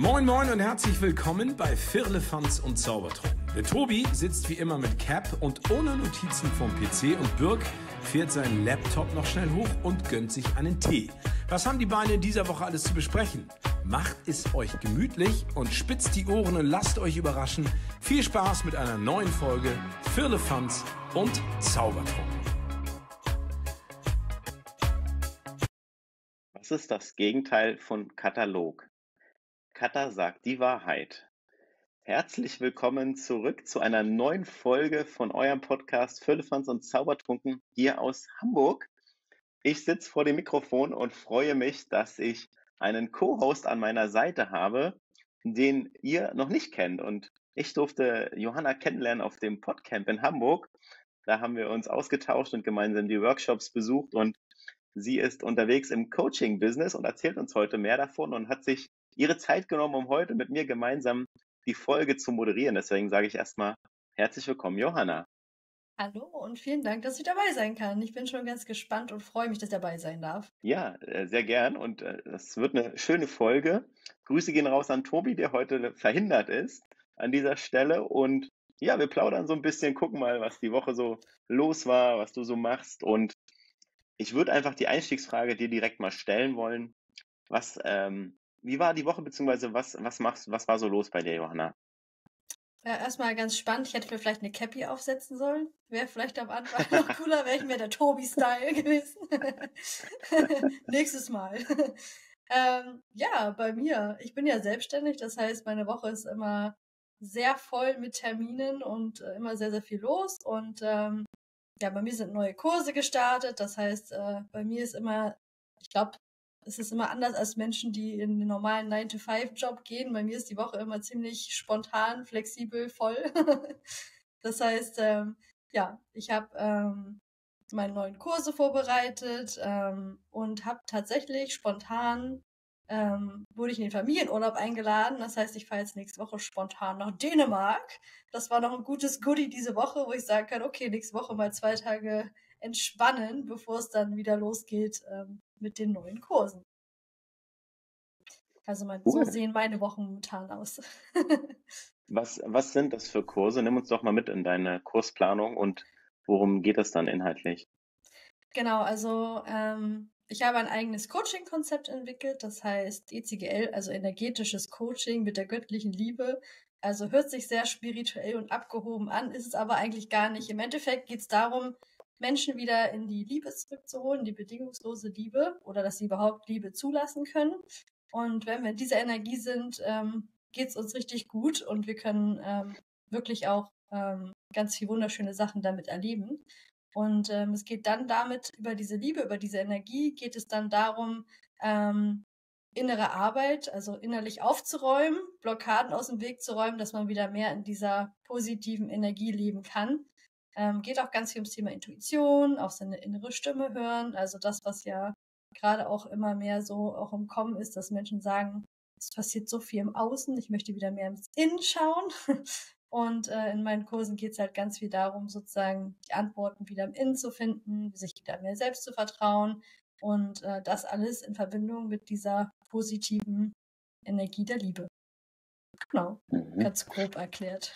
Moin Moin und herzlich willkommen bei Firlefanz und Zaubertrunken. Der Tobi sitzt wie immer mit Cap und ohne Notizen vom PC und Birk fährt seinen Laptop noch schnell hoch und gönnt sich einen Tee. Was haben die Beine in dieser Woche alles zu besprechen? Macht es euch gemütlich und spitzt die Ohren und lasst euch überraschen. Viel Spaß mit einer neuen Folge Firlefanz und Zaubertrunken. Was ist das Gegenteil von Katalog? Kata sagt die Wahrheit. Herzlich willkommen zurück zu einer neuen Folge von eurem Podcast Firlefanz und Zaubertrunken hier aus Hamburg. Ich sitze vor dem Mikrofon und freue mich, dass ich einen Co-Host an meiner Seite habe, den ihr noch nicht kennt. Und ich durfte Johanna kennenlernen auf dem Podcamp in Hamburg. Da haben wir uns ausgetauscht und gemeinsam die Workshops besucht und sie ist unterwegs im Coaching-Business und erzählt uns heute mehr davon und hat sich ihre Zeit genommen, um heute mit mir gemeinsam die Folge zu moderieren. Deswegen sage ich erstmal herzlich willkommen, Johanna. Hallo und vielen Dank, dass ich dabei sein kann. Ich bin schon ganz gespannt und freue mich, dass ich dabei sein darf. Ja, sehr gern und das wird eine schöne Folge. Grüße gehen raus an Tobi, der heute verhindert ist an dieser Stelle. Und ja, wir plaudern so ein bisschen, gucken mal, was die Woche so los war, was du so machst. Und ich würde einfach die Einstiegsfrage dir direkt mal stellen wollen. Wie war die Woche, beziehungsweise was war so los bei dir, Johanna? Ja, erstmal ganz spannend. Ich hätte mir vielleicht eine Cappy aufsetzen sollen. Wäre vielleicht am Anfang noch cooler, wäre ich mir der Tobi-Style gewesen. Nächstes Mal. Ja, bei mir. Ich bin ja selbstständig, das heißt, meine Woche ist immer sehr voll mit Terminen und immer sehr, sehr viel los. Und ja, bei mir sind neue Kurse gestartet. Das heißt, bei mir ist immer, ich glaube, es ist immer anders als Menschen, die in den normalen 9-to-5-Job gehen. Bei mir ist die Woche immer ziemlich spontan, flexibel, voll. Das heißt, ja, ich habe meine neuen Kurse vorbereitet und habe tatsächlich spontan, wurde ich in den Familienurlaub eingeladen. Das heißt, ich fahre jetzt nächste Woche spontan nach Dänemark. Das war noch ein gutes Goodie diese Woche, wo ich sagen kann, okay, nächste Woche mal 2 Tage entspannen, bevor es dann wieder losgeht mit den neuen Kursen. Also so sehen meine Wochen momentan aus. Was sind das für Kurse? Nimm uns doch mal mit in deine Kursplanung und worum geht es dann inhaltlich? Genau, also ich habe ein eigenes Coaching-Konzept entwickelt, das heißt ECGL, also energetisches Coaching mit der göttlichen Liebe. Also hört sich sehr spirituell und abgehoben an, ist es aber eigentlich gar nicht. Im Endeffekt geht es darum, Menschen wieder in die Liebe zurückzuholen, die bedingungslose Liebe oder dass sie überhaupt Liebe zulassen können. Und wenn wir in dieser Energie sind, geht es uns richtig gut und wir können wirklich auch ganz viele wunderschöne Sachen damit erleben. Und es geht dann damit, über diese Liebe, über diese Energie, geht es dann darum, innere Arbeit, also innerlich aufzuräumen, Blockaden aus dem Weg zu räumen, dass man wieder mehr in dieser positiven Energie leben kann. Geht auch ganz viel ums Thema Intuition, auf seine innere Stimme hören, also das, was ja gerade auch immer mehr so auch im Kommen ist, dass Menschen sagen, es passiert so viel im Außen, ich möchte wieder mehr ins Innen schauen. Und in meinen Kursen geht es halt ganz viel darum, sozusagen die Antworten wieder im Innen zu finden, sich wieder mehr selbst zu vertrauen und das alles in Verbindung mit dieser positiven Energie der Liebe. Genau, ganz grob erklärt.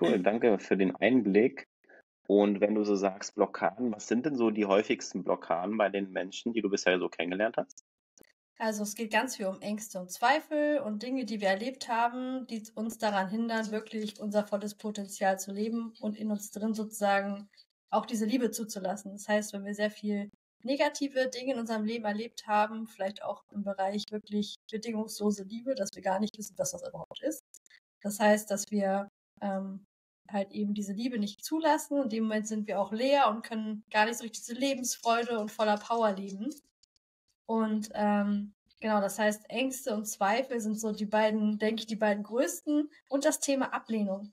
Cool, danke für den Einblick. Und wenn du so sagst, Blockaden, was sind denn so die häufigsten Blockaden bei den Menschen, die du bisher so kennengelernt hast? Also es geht ganz viel um Ängste und Zweifel und Dinge, die wir erlebt haben, die uns daran hindern, wirklich unser volles Potenzial zu leben und in uns drin sozusagen auch diese Liebe zuzulassen. Das heißt, wenn wir sehr viel negative Dinge in unserem Leben erlebt haben, vielleicht auch im Bereich wirklich bedingungslose Liebe, dass wir gar nicht wissen, was das überhaupt ist. Das heißt, dass wir halt eben diese Liebe nicht zulassen. In dem Moment sind wir auch leer und können gar nicht so richtig diese Lebensfreude und voller Power leben. Und genau, das heißt, Ängste und Zweifel sind so die beiden, denke ich, die beiden größten. Und das Thema Ablehnung.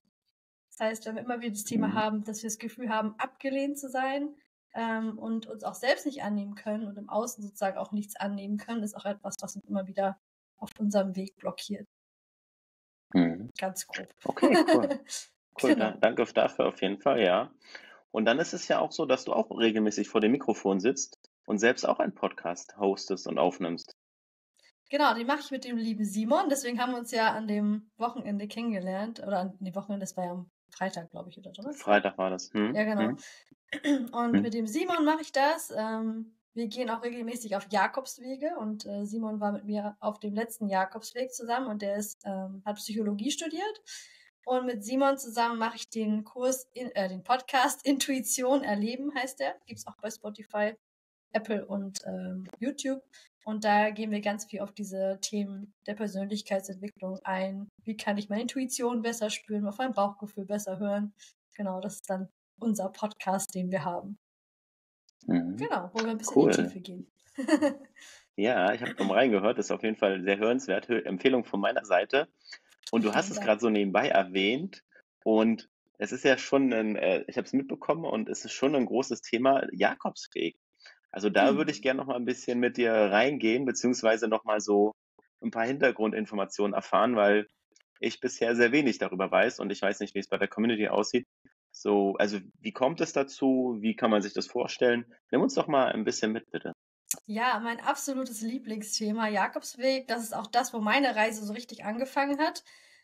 Das heißt, wenn wir immer wieder das Thema haben, dass wir das Gefühl haben, abgelehnt zu sein und uns auch selbst nicht annehmen können und im Außen sozusagen auch nichts annehmen können, ist auch etwas, was uns immer wieder auf unserem Weg blockiert. Ganz grob. Okay, cool. Cool, Genau. danke dafür auf jeden Fall, ja. Und dann ist es ja auch so, dass du auch regelmäßig vor dem Mikrofon sitzt und selbst auch einen Podcast hostest und aufnimmst. Genau, die mache ich mit dem lieben Simon. Deswegen haben wir uns ja an dem Wochenende kennengelernt. Oder an dem Wochenende, das war ja am Freitag, glaube ich, oder Donnerstag. Freitag war das. Ja, genau. Und Hm. mit dem Simon mache ich das. Wir gehen auch regelmäßig auf Jakobswege und Simon war mit mir auf dem letzten Jakobsweg zusammen und der hat Psychologie studiert. Und mit Simon zusammen mache ich den den Podcast Intuition erleben, heißt der. Gibt's auch bei Spotify, Apple und YouTube. Und da gehen wir ganz viel auf diese Themen der Persönlichkeitsentwicklung ein. Wie kann ich meine Intuition besser spüren, auf mein Bauchgefühl besser hören? Genau, das ist dann unser Podcast, den wir haben. Genau, wo wir ein bisschen in die Tiefe gehen. Ja, ich habe mal reingehört, das ist auf jeden Fall sehr hörenswert. Empfehlung von meiner Seite. Und du hast es gerade so nebenbei erwähnt. Und es ist ja schon ich habe es mitbekommen und es ist schon ein großes Thema, Jakobsweg. Also da würde ich gerne noch mal ein bisschen mit dir reingehen, beziehungsweise noch mal so ein paar Hintergrundinformationen erfahren, weil ich bisher sehr wenig darüber weiß und ich weiß nicht, wie es bei der Community aussieht. So, also wie kommt es dazu? Wie kann man sich das vorstellen? Nimm uns doch mal ein bisschen mit, bitte. Ja, mein absolutes Lieblingsthema, Jakobsweg. Das ist auch das, wo meine Reise so richtig angefangen hat,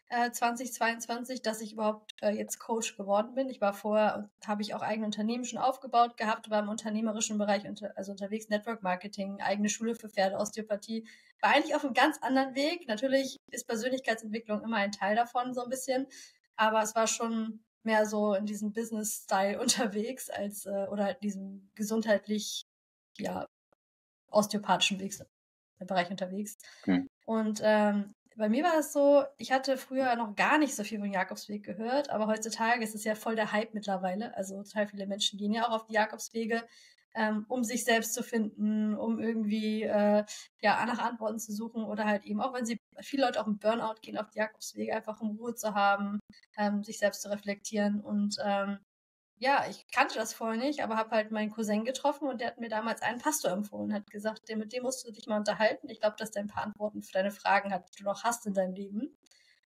2022, dass ich überhaupt jetzt Coach geworden bin. Ich war vorher, habe ich auch eigene Unternehmen schon aufgebaut gehabt, war im unternehmerischen Bereich unterwegs, Network Marketing, eigene Schule für Pferde, Osteopathie. War eigentlich auf einem ganz anderen Weg. Natürlich ist Persönlichkeitsentwicklung immer ein Teil davon, so ein bisschen. Aber es war schon mehr so in diesem Business-Style unterwegs oder halt diesem gesundheitlich, ja, osteopathischen Bereich unterwegs. Und bei mir war das so, ich hatte früher noch gar nicht so viel von Jakobsweg gehört, aber heutzutage ist es ja voll der Hype mittlerweile. Also total viele Menschen gehen ja auch auf die Jakobswege, um sich selbst zu finden, um irgendwie nach Antworten zu suchen oder halt eben auch, wenn viele Leute auch im Burnout gehen auf die Jakobswege, einfach um Ruhe zu haben, sich selbst zu reflektieren und ja, ich kannte das vorher nicht, aber habe halt meinen Cousin getroffen und der hat mir damals einen Pastor empfohlen, hat gesagt, mit dem musst du dich mal unterhalten. Ich glaube, dass der ein paar Antworten für deine Fragen hat, die du noch hast in deinem Leben.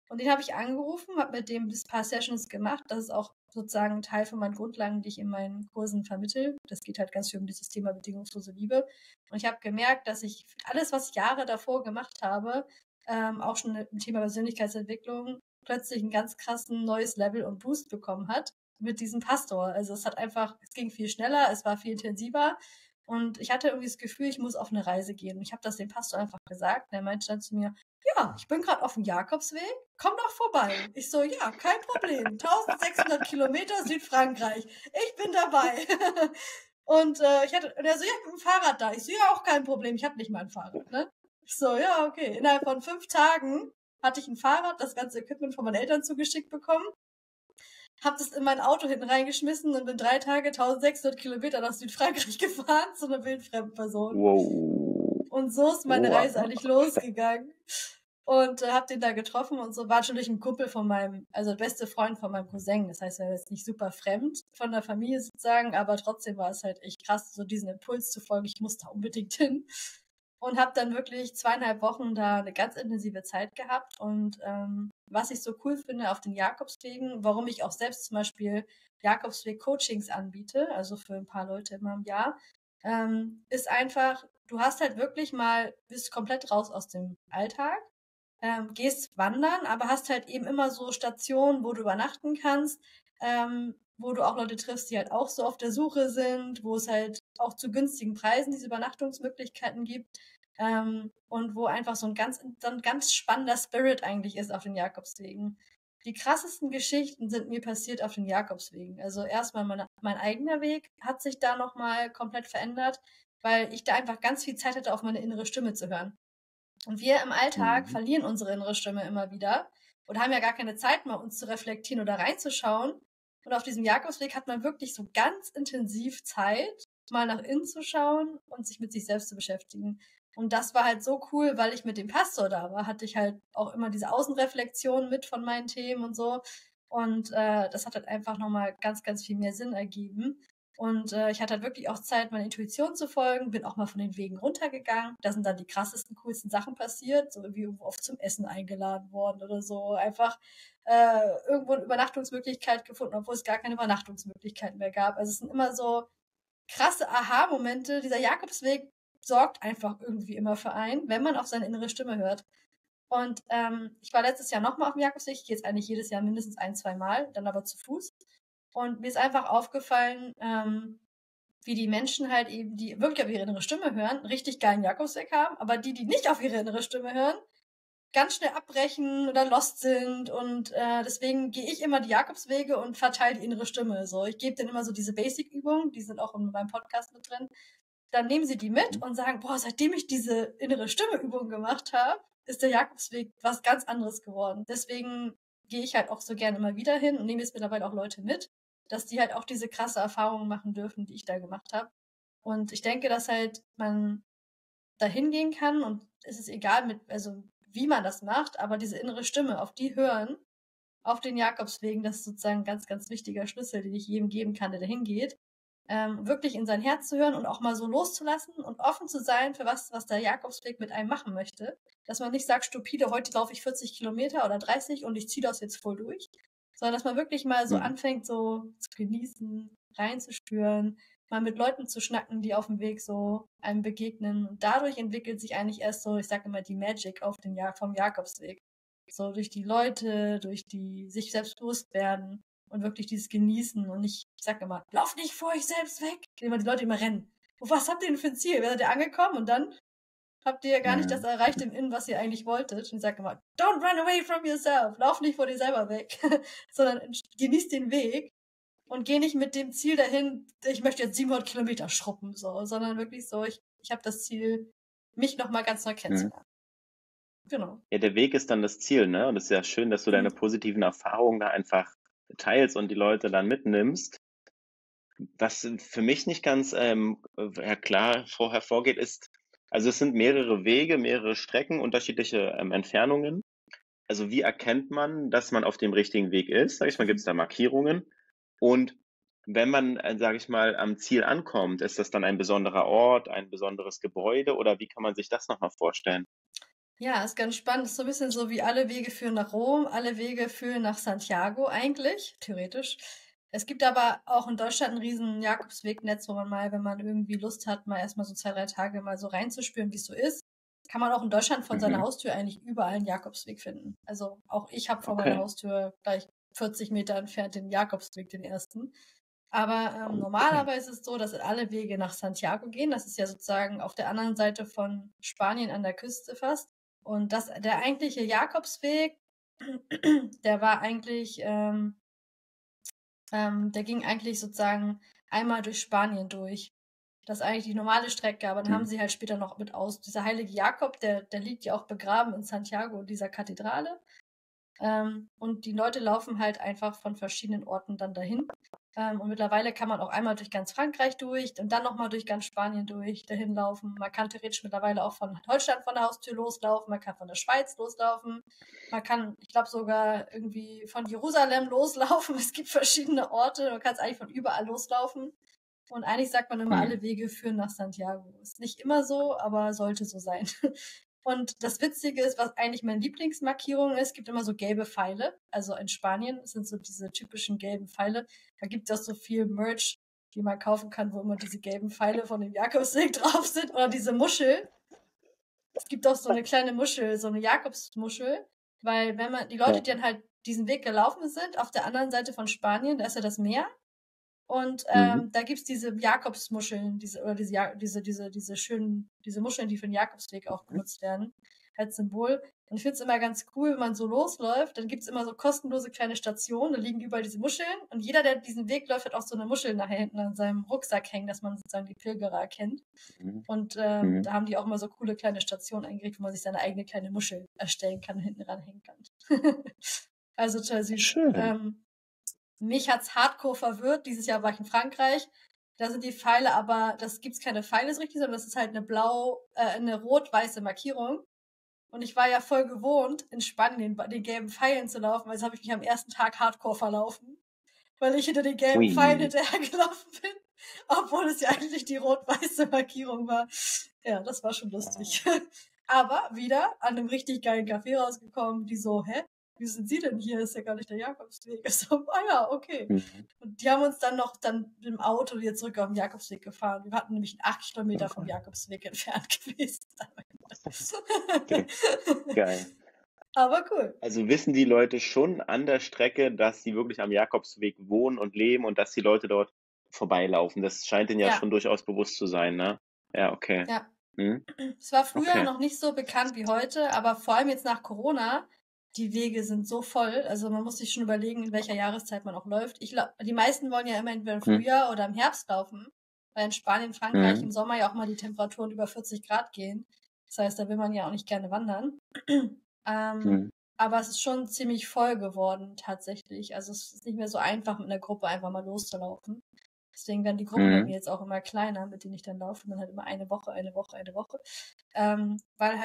Und den habe ich angerufen, habe mit dem ein paar Sessions gemacht. Das ist auch sozusagen ein Teil von meinen Grundlagen, die ich in meinen Kursen vermittle. Das geht halt ganz viel um dieses Thema bedingungslose Liebe. Und ich habe gemerkt, dass ich alles, was ich Jahre davor gemacht habe, auch schon im Thema Persönlichkeitsentwicklung, plötzlich ein ganz krassen neues Level und Boost bekommen hat mit diesem Pastor. Also es ging viel schneller, es war viel intensiver und ich hatte irgendwie das Gefühl, ich muss auf eine Reise gehen. Und ich habe das dem Pastor einfach gesagt und er meinte dann zu mir, ja, ich bin gerade auf dem Jakobsweg, komm doch vorbei. Ich so, ja, kein Problem, 1600 Kilometer Südfrankreich, ich bin dabei. Und er so, ja, ich bin mit dem Fahrrad da. Ich so, ja, auch kein Problem, ich habe nicht mal ein Fahrrad, ne? Ich so, ja, okay. Innerhalb von 5 Tagen hatte ich ein Fahrrad, das ganze Equipment von meinen Eltern zugeschickt bekommen, hab das in mein Auto hinten reingeschmissen und bin 3 Tage 1600 Kilometer nach Südfrankreich gefahren zu einer wildfremden Person. Wow. Und so ist meine Reise eigentlich losgegangen. Und hab den da getroffen und so war natürlich ein Kumpel also beste Freund von meinem Cousin. Das heißt, er ist jetzt nicht super fremd von der Familie sozusagen, aber trotzdem war es halt echt krass, so diesen Impuls zu folgen, ich muss da unbedingt hin. Und habe dann wirklich 2,5 Wochen da eine ganz intensive Zeit gehabt. Und was ich so cool finde auf den Jakobswegen, warum ich auch selbst zum Beispiel Jakobsweg-Coachings anbiete, also für ein paar Leute immer im Jahr, ist einfach, du hast halt wirklich bist komplett raus aus dem Alltag, gehst wandern, aber hast halt eben immer so Stationen, wo du übernachten kannst, wo du auch Leute triffst, die halt auch so auf der Suche sind, wo es halt auch zu günstigen Preisen diese Übernachtungsmöglichkeiten gibt, und wo einfach so ein ganz spannender Spirit eigentlich ist auf den Jakobswegen. Die krassesten Geschichten sind mir passiert auf den Jakobswegen. Also erstmal mein eigener Weg hat sich da nochmal komplett verändert, weil ich da einfach ganz viel Zeit hatte, auf meine innere Stimme zu hören. Und wir im Alltag verlieren unsere innere Stimme immer wieder und haben ja gar keine Zeit mehr, uns zu reflektieren oder reinzuschauen. Und auf diesem Jakobsweg hat man wirklich so ganz intensiv Zeit, mal nach innen zu schauen und sich mit sich selbst zu beschäftigen. Und das war halt so cool, weil ich mit dem Pastor da war, hatte ich halt auch immer diese Außenreflexion mit von meinen Themen und so. Und das hat halt einfach nochmal ganz, ganz viel mehr Sinn ergeben. Und ich hatte halt wirklich auch Zeit, meiner Intuition zu folgen, bin auch mal von den Wegen runtergegangen. Da sind dann die krassesten, coolsten Sachen passiert, so wie irgendwo oft zum Essen eingeladen worden oder so. Einfach irgendwo eine Übernachtungsmöglichkeit gefunden, obwohl es gar keine Übernachtungsmöglichkeiten mehr gab. Also es sind immer so krasse Aha-Momente. Dieser Jakobsweg sorgt einfach irgendwie immer für einen, wenn man auf seine innere Stimme hört. Und ich war letztes Jahr nochmal auf dem Jakobsweg. Ich gehe jetzt eigentlich jedes Jahr mindestens 1-2 Mal, dann aber zu Fuß. Und mir ist einfach aufgefallen, wie die Menschen halt eben, die wirklich auf ihre innere Stimme hören, einen richtig geilen Jakobsweg haben, aber die nicht auf ihre innere Stimme hören, ganz schnell abbrechen oder lost sind. Und deswegen gehe ich immer die Jakobswege und verteile die innere Stimme. So, ich gebe denen immer so diese Basic-Übungen, die sind auch in meinem Podcast mit drin. Dann nehmen sie die mit und sagen, boah, seitdem ich diese innere Stimme-Übung gemacht habe, ist der Jakobsweg was ganz anderes geworden. Deswegen gehe ich halt auch so gerne immer wieder hin und nehme jetzt mittlerweile auch Leute mit, dass die halt auch diese krasse Erfahrung machen dürfen, die ich da gemacht habe. Und ich denke, dass halt man da hingehen kann und es ist egal, also wie man das macht, aber diese innere Stimme, auf die hören, auf den Jakobswegen, das ist sozusagen ein ganz, ganz wichtiger Schlüssel, den ich jedem geben kann, der da hingeht. Wirklich in sein Herz zu hören und auch mal so loszulassen und offen zu sein für was der Jakobsweg mit einem machen möchte. Dass man nicht sagt, stupide, heute laufe ich 40 Kilometer oder 30 und ich ziehe das jetzt voll durch. Sondern dass man wirklich mal so anfängt, so zu genießen, reinzuspüren, mal mit Leuten zu schnacken, die auf dem Weg so einem begegnen. Und dadurch entwickelt sich eigentlich erst so, ich sage immer, die Magic vom Jakobsweg. So durch die Leute, durch die sich selbst bewusst werden. Und wirklich dieses Genießen und nicht, ich sag immer, lauf nicht vor euch selbst weg. Immer die Leute immer rennen. Was habt ihr denn für ein Ziel? Werdet ihr angekommen und dann habt ihr ja gar nicht das erreicht im Innen, was ihr eigentlich wolltet. Und ich sag immer, don't run away from yourself. Lauf nicht vor dir selber weg. Sondern genieß den Weg und geh nicht mit dem Ziel dahin, ich möchte jetzt 700 Kilometer schruppen, so, sondern wirklich so, ich habe das Ziel, mich nochmal ganz neu kennenzulernen. Genau. Ja, der Weg ist dann das Ziel, ne? Und es ist ja schön, dass du deine positiven Erfahrungen da einfach teilst und die Leute dann mitnimmst. Was für mich nicht ganz klar hervorgeht, ist, also es sind mehrere Wege, mehrere Strecken, unterschiedliche Entfernungen. Also wie erkennt man, dass man auf dem richtigen Weg ist? Sag ich mal, gibt es da Markierungen? Und wenn man, sage ich mal, am Ziel ankommt, ist das dann ein besonderer Ort, ein besonderes Gebäude oder wie kann man sich das nochmal vorstellen? Ja, ist ganz spannend. Ist so ein bisschen so wie alle Wege führen nach Rom, alle Wege führen nach Santiago eigentlich, theoretisch. Es gibt aber auch in Deutschland ein riesen Jakobswegnetz, wo man mal, wenn man irgendwie Lust hat, mal erstmal so 2-3 Tage mal so reinzuspüren, wie es so ist, kann man auch in Deutschland von seiner Haustür eigentlich überall einen Jakobsweg finden. Also auch ich habe vor meiner Haustür gleich 40 Meter entfernt den Jakobsweg, den ersten. Aber normalerweise ist es so, dass alle Wege nach Santiago gehen. Das ist ja sozusagen auf der anderen Seite von Spanien an der Küste fast. Und der eigentliche Jakobsweg, der war eigentlich, der ging eigentlich sozusagen einmal durch Spanien durch. Das ist eigentlich die normale Strecke, aber dann haben sie halt später noch dieser heilige Jakob, der liegt ja auch begraben in Santiago in dieser Kathedrale. Und die Leute laufen halt einfach von verschiedenen Orten dann dahin. Und mittlerweile kann man auch einmal durch ganz Frankreich durch und dann nochmal durch ganz Spanien dahin laufen. Man kann theoretisch mittlerweile auch von Deutschland von der Haustür loslaufen, man kann von der Schweiz loslaufen, man kann, ich glaube sogar irgendwie von Jerusalem loslaufen. Es gibt verschiedene Orte, man kann es eigentlich von überall loslaufen. Und eigentlich sagt man immer, alle Wege führen nach Santiago. Ist nicht immer so, aber sollte so sein. Und das Witzige ist, was eigentlich meine Lieblingsmarkierung ist, gibt immer so gelbe Pfeile. Also in Spanien sind so diese typischen gelben Pfeile. Da gibt es auch so viel Merch, die man kaufen kann, wo immer diese gelben Pfeile von dem Jakobsweg drauf sind. Oder diese Muschel. Es gibt auch so eine kleine Muschel, so eine Jakobsmuschel. Weil die Leute, die dann halt diesen Weg gelaufen sind, auf der anderen Seite von Spanien, da ist ja das Meer. Und da gibt's diese Jakobsmuscheln, diese Muscheln, die für den Jakobsweg auch genutzt werden, als Symbol. Und ich finde es immer ganz cool, wenn man so losläuft, dann gibt's immer so kostenlose kleine Stationen, da liegen überall diese Muscheln und jeder, der diesen Weg läuft, hat auch so eine Muschel nachher hinten an seinem Rucksack hängen, dass man sozusagen die Pilgerer erkennt. Und da haben die auch immer so coole kleine Stationen eingerichtet, wo man sich seine eigene kleine Muschel erstellen kann und hinten ranhängen kann. Also total süß. Schön. Mich hat's hardcore verwirrt. Dieses Jahr war ich in Frankreich. Da sind die Pfeile, aber das gibt's keine Pfeile so richtig, sondern das ist halt eine rot-weiße Markierung. Und ich war ja voll gewohnt, in Spanien den gelben Pfeilen zu laufen, also habe ich mich am ersten Tag hardcore verlaufen, weil ich hinter den gelben Pfeilen hinterhergelaufen bin, obwohl es ja eigentlich die rot-weiße Markierung war. Ja, das war schon lustig. Aber wieder an einem richtig geilen Café rausgekommen, die so, wie sind Sie denn hier? Ist ja gar nicht der Jakobsweg. Ich so, ja, okay. Mhm. Und die haben uns dann mit dem Auto wieder zurück auf den Jakobsweg gefahren. Wir hatten nämlich 8 Kilometer vom Jakobsweg entfernt gewesen. Okay, geil. Aber cool. Also wissen die Leute schon an der Strecke, dass sie wirklich am Jakobsweg wohnen und leben und dass die Leute dort vorbeilaufen? Das scheint ihnen ja Ja, schon durchaus bewusst zu sein, ne? Ja, okay. ja. Mhm. Es war früher Okay. noch nicht so bekannt wie heute, aber vor allem jetzt nach Corona, die Wege sind so voll. Also man muss sich schon überlegen, in welcher Jahreszeit man auch läuft. Die meisten wollen ja immer entweder im Mhm. Frühjahr oder im Herbst laufen, weil in Spanien, Frankreich im Mhm. Sommer ja auch mal die Temperaturen über 40 Grad gehen. Das heißt, da will man ja auch nicht gerne wandern. Mhm. Aber es ist schon ziemlich voll geworden, tatsächlich. Also es ist nicht mehr so einfach, mit einer Gruppe einfach mal loszulaufen. Deswegen werden die Gruppen bei mir Mhm. jetzt auch immer kleiner, mit denen ich dann laufe. Und dann halt immer eine Woche. Weil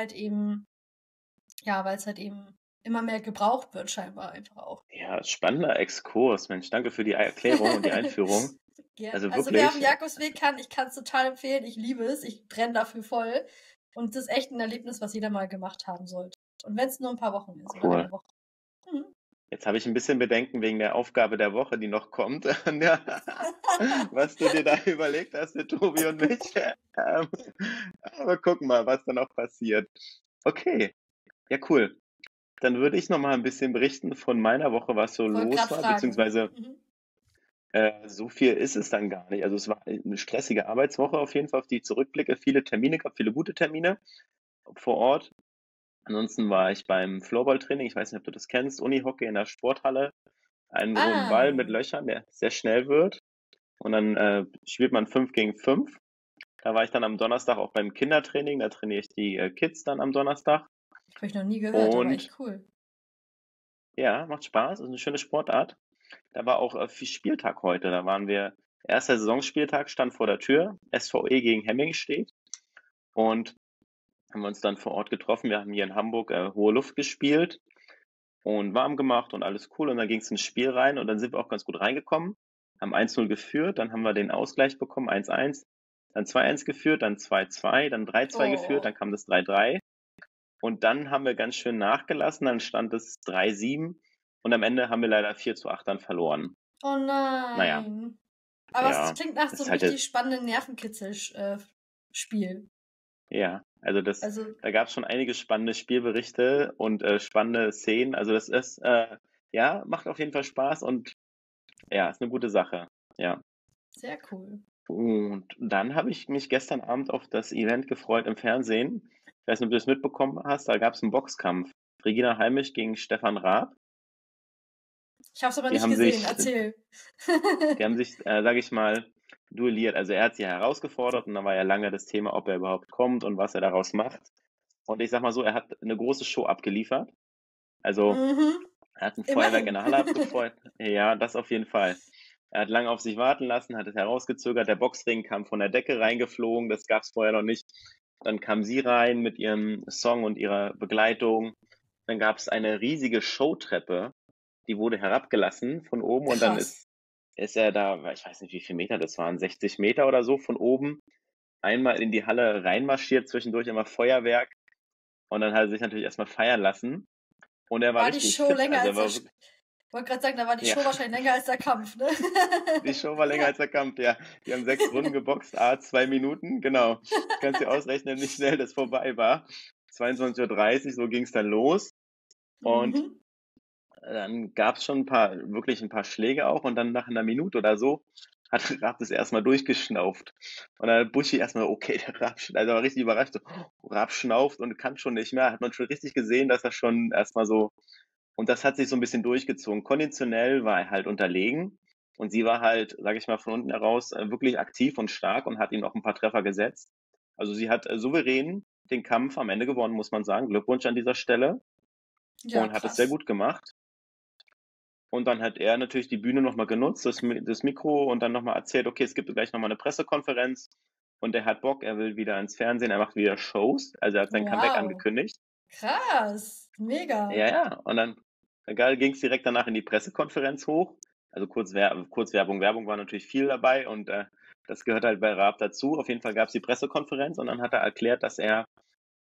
es halt eben immer mehr gebraucht wird, scheinbar einfach auch. Ja, spannender Exkurs, Mensch. Danke für die Erklärung und die Einführung. Gerne. Also Also wer auf dem wirklich, Jakobsweg kann, ich kann es total empfehlen. Ich liebe es. Ich brenne dafür voll. Und es ist echt ein Erlebnis, was jeder mal gemacht haben sollte. Und wenn es nur ein paar Wochen ist oder cool. eine Woche. Mhm. Jetzt habe ich ein bisschen Bedenken wegen der Aufgabe der Woche, die noch kommt. Ja, was du dir da überlegt hast für Tobi und mich. Ähm, aber gucken mal, was dann auch passiert. Okay, ja, cool. Dann würde ich noch mal ein bisschen berichten von meiner Woche, was so Ich wollte los gerade war, fragen. beziehungsweise Mhm. so viel ist es dann gar nicht. Also es war eine stressige Arbeitswoche auf jeden Fall, auf die ich zurückblicke. Viele Termine gehabt, viele gute Termine vor Ort. Ansonsten war ich beim Floorball-Training. Ich weiß nicht, ob du das kennst. Unihockey in der Sporthalle. Einen runden Ball mit Ah, Löchern, der sehr schnell wird. Und dann spielt man 5 gegen 5. Da war ich dann am Donnerstag auch beim Kindertraining. Da trainiere ich die Kids dann am Donnerstag. habe ich noch nie gehört, aber Und echt cool. ja, macht Spaß. Ist eine schöne Sportart. Da war auch viel Spieltag heute. Da waren wir, erster Saisonspieltag stand vor der Tür. SVE gegen Hemming steht. Und haben wir uns dann vor Ort getroffen. Wir haben hier in Hamburg Hohe Luft gespielt und warm gemacht und alles cool. Und dann ging es ins Spiel rein und dann sind wir auch ganz gut reingekommen. Haben 1:0 geführt, dann haben wir den Ausgleich bekommen, 1:1, dann 2:1 geführt, dann 2:2, dann 3:2 geführt, dann Oh, kam das 3:3 und dann haben wir ganz schön nachgelassen, dann stand es 3:7 und am Ende haben wir leider 4:8 dann verloren. oh Naja, nein. Aber es ja, klingt nach so ist einem halt, richtig spannenden Nervenkitzel-Spiel. ja, also Also, da gab es schon einige spannende Spielberichte und spannende Szenen. Also das ist, ja, macht auf jeden Fall Spaß und ja, ist eine gute Sache. Ja. sehr cool. Und dann habe ich mich gestern Abend auf das Event gefreut im Fernsehen. Ich weiß nicht, ob du das mitbekommen hast, da gab es einen Boxkampf. Regina Halmich gegen Stefan Raab. Ich habe es aber Die nicht haben gesehen. sich, Erzähl. die haben sich, sage ich mal, duelliert. Also er hat sie herausgefordert und da war ja lange das Thema, ob er überhaupt kommt und was er daraus macht. Und ich sag mal so, er hat eine große Show abgeliefert. Also Mhm. er hat ein Feuerwerk in Immerhin. der Halle abgefeuert. Ja, das auf jeden Fall. Er hat lange auf sich warten lassen, hat es herausgezögert. Der Boxring kam von der Decke reingeflogen. Das gab es vorher noch nicht. Dann kam sie rein mit ihrem Song und ihrer Begleitung. Dann gab es eine riesige Showtreppe. Die wurde herabgelassen von oben und dann Krass. ist er da, ich weiß nicht, wie viele Meter das waren, 60 Meter oder so von oben, einmal in die Halle reinmarschiert, zwischendurch immer Feuerwerk und dann hat er sich natürlich erstmal feiern lassen. Und er war War die richtig Show fit. länger Also er als der... war wirklich, Wollte gerade sagen, da war die ja, Show wahrscheinlich länger als der Kampf, ne? die Show war länger als der Kampf, ja. Die haben 6 Runden geboxt, 2 Minuten, genau. Kannst dir ausrechnen, wie schnell das vorbei war. 22:30 Uhr, so ging es dann los. Und Mhm. dann gab es schon wirklich ein paar Schläge auch. Und dann nach einer Minute oder so hat Raab das erstmal durchgeschnauft. Und dann hat Buschi erstmal, okay, der Raab, also war richtig überrascht, so, Raab schnauft und kann schon nicht mehr. Hat man schon richtig gesehen, dass er schon erstmal so, und das hat sich so ein bisschen durchgezogen. Konditionell war er halt unterlegen. Und sie war halt, sage ich mal, von unten heraus wirklich aktiv und stark und hat ihm auch ein paar Treffer gesetzt. Also sie hat souverän den Kampf am Ende gewonnen, muss man sagen. Glückwunsch an dieser Stelle. Ja, Und hat es sehr krass. gut gemacht. Und dann hat er natürlich die Bühne nochmal genutzt, das Mikro und dann nochmal erzählt, okay, es gibt gleich nochmal eine Pressekonferenz und er hat Bock, er will wieder ins Fernsehen, er macht wieder Shows, also er hat sein Comeback Wow. angekündigt. Krass. Mega. Ja, ja, und dann ging es direkt danach in die Pressekonferenz hoch. Also kurz Werbung. Werbung war natürlich viel dabei und das gehört halt bei Raab dazu. Auf jeden Fall gab es die Pressekonferenz und dann hat er erklärt, dass er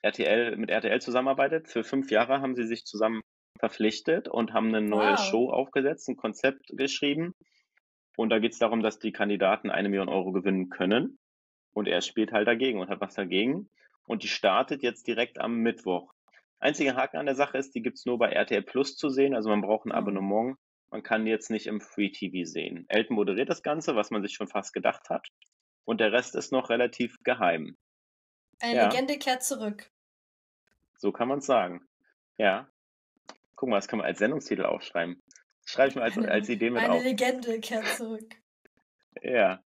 mit RTL zusammenarbeitet. Für 5 Jahre haben sie sich zusammen verpflichtet und haben eine neue Wow. Show aufgesetzt, ein Konzept geschrieben. Und da geht es darum, dass die Kandidaten 1 Million Euro gewinnen können. Und er spielt halt dagegen und hat was dagegen. Und die startet jetzt direkt am Mittwoch. Einziger Haken an der Sache ist, die gibt es nur bei RTL Plus zu sehen. Also man braucht ein Abonnement. Man kann die jetzt nicht im Free TV sehen. Elton moderiert das Ganze, was man sich schon fast gedacht hat. Und der Rest ist noch relativ geheim. Eine Ja. Legende kehrt zurück. So kann man es sagen. Ja. Guck mal, das kann man als Sendungstitel aufschreiben. Schreibe ich mir als Idee mit Eine auf. Legende kehrt zurück. Ja.